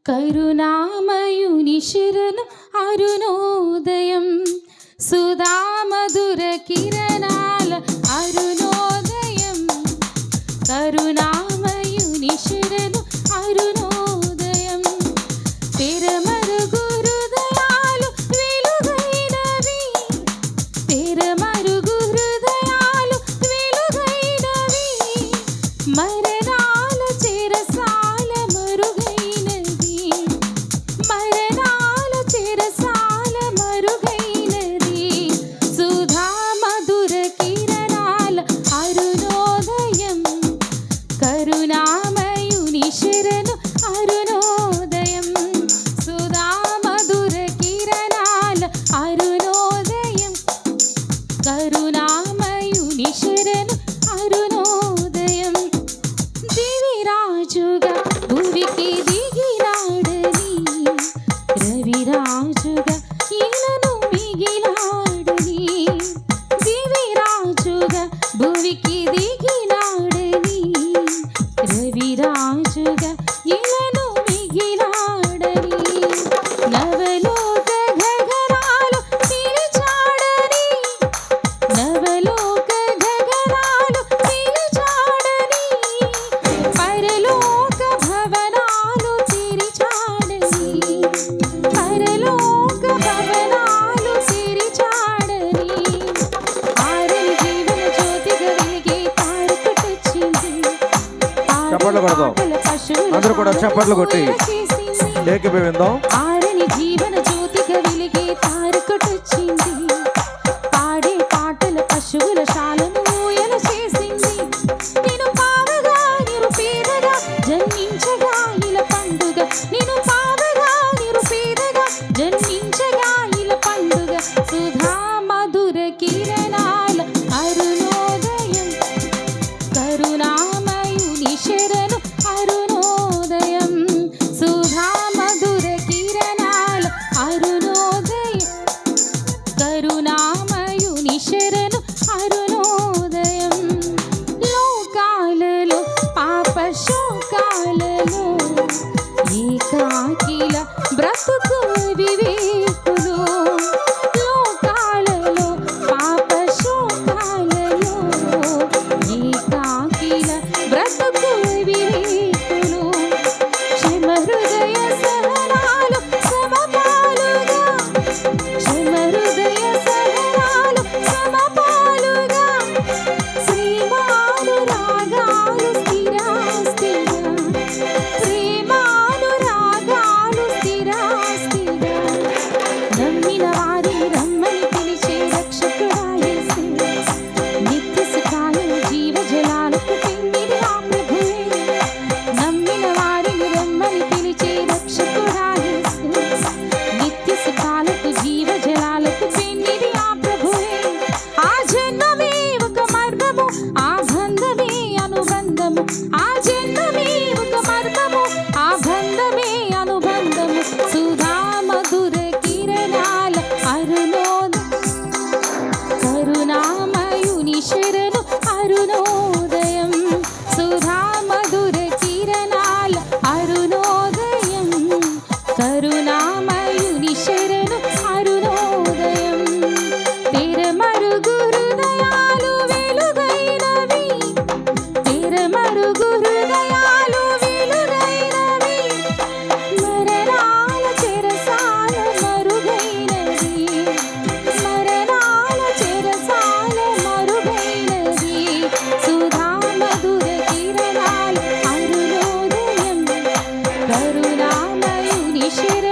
కరుణామయుని శరణు అరుణోదయం, సుధామధుర కిరణాల అరుణోదయం. కరుణామయుని శరణు అరుణోదయం, తెరమరుగు హృదయాలు వెలుగైనవి, తెరమరుగు హృదయాలు వెలుగైనవి. మరణాల చెరసాల మరుగైనది, మరణాల చెరసాల మరుగైనది. సుధా మధుర కిరణాల అరుణోదయం, కరుణామయుని శరణు అరుణోదయం. సుధా మధుర కిరణాల అరుణోదయం, కరుణామయుని శరణు అరుణోదయం. దివిరాజుగా భువికి దిగినాడని, రవిరాజుగా ఇలను మిగిలాడని. దివిరాజుగా భువికి దిగినాడని, రవిరాజుగా ఇలను మిగిలాడని. నవలోక గగనాలు పిలిచాడని, నవలోక గగనాలు పిలిచాడని. పరలోక భవనాలు తెరిచాడని, పరలోక భవనాలు తెరిచాడని. ఆరని జీవన జ్యోతిగా వెలిగే తారకటొచ్చింది, చప్పట్లు కొడదాం. అందరూ కూడా చప్పట్లు కొట్టి ఏకీభవిందాం. ఆరని జీవన జ్యోతిగా వెలిగే తారకటొచ్చింది, పాడే పాటల పశువుల శాలను ఊయల చేసింది. నేను పావగా నిరుపేదగా జన్మించగా ఇల పండుగ, నేను పావగా నిరుపేదగా జన్మించగా ఇల పండుగ. సుధా మధుర కిరణాల అరుణోదయం, కరుణామయుని శరణు అరుణోదయం. సుధా మధుర కిరణాల అరుణోదయం, కరుణామయుని శరణు అరుణోదయం. లోకాలలో పాప శోకాలలో ఏకాకిల బ్రతుకు వివేకులు, లోకాలలో పాప శోకాలలో ఏకాకిల బ్రతుకు వివేకులు. క్షమ హృదయ సహనాలు సమపాలుగా, క్షమ హృదయ సహనాలు సమపాలుగా. ప్రేమానురాగాలు స్థిరాస్థిగా, ప్రేమానురాగాలు స్థిరాస్థిగా. నమ్మిన వారిని రమ్మని పిలిచే రక్షకుడా యేసు, నిత్య సుఖాలను జీవజలాలకు పెన్నిది ఆ ప్రభువే. నమ్మిన వారిని రమ్మని పిలిచే రక్షకుడా యేసు, నిత్య సుఖాలకు జీవజలాలకు పెన్నిది ఆ ప్రభువే. ఆ జన్మమే ఒక మర్మము, ఆ బంధమే అనుబంధము, ఆ జన్మమే ఒక మర్మము, ఆ బంధమే అనుబంధము. సుధా మధుర కిరణాల అరుణోదయం, కరుణామయుని శరణు అరుణోదయం. సుధా మధుర కిరణాల అరుణోదయం, కరుణామయుని శరణు అరుణోదయం. తెరమరుగు హృదయాలు వెలుగైనవి, తెరమరుగు హృదయాలు వెలుగైనవి. మరణాల చెరసాల మరుగైనది, మరణాల చెరసాల మరుగైనది. సుధా మధుర కిరణాల అరుణోదయం, కరుణామయుని శరణు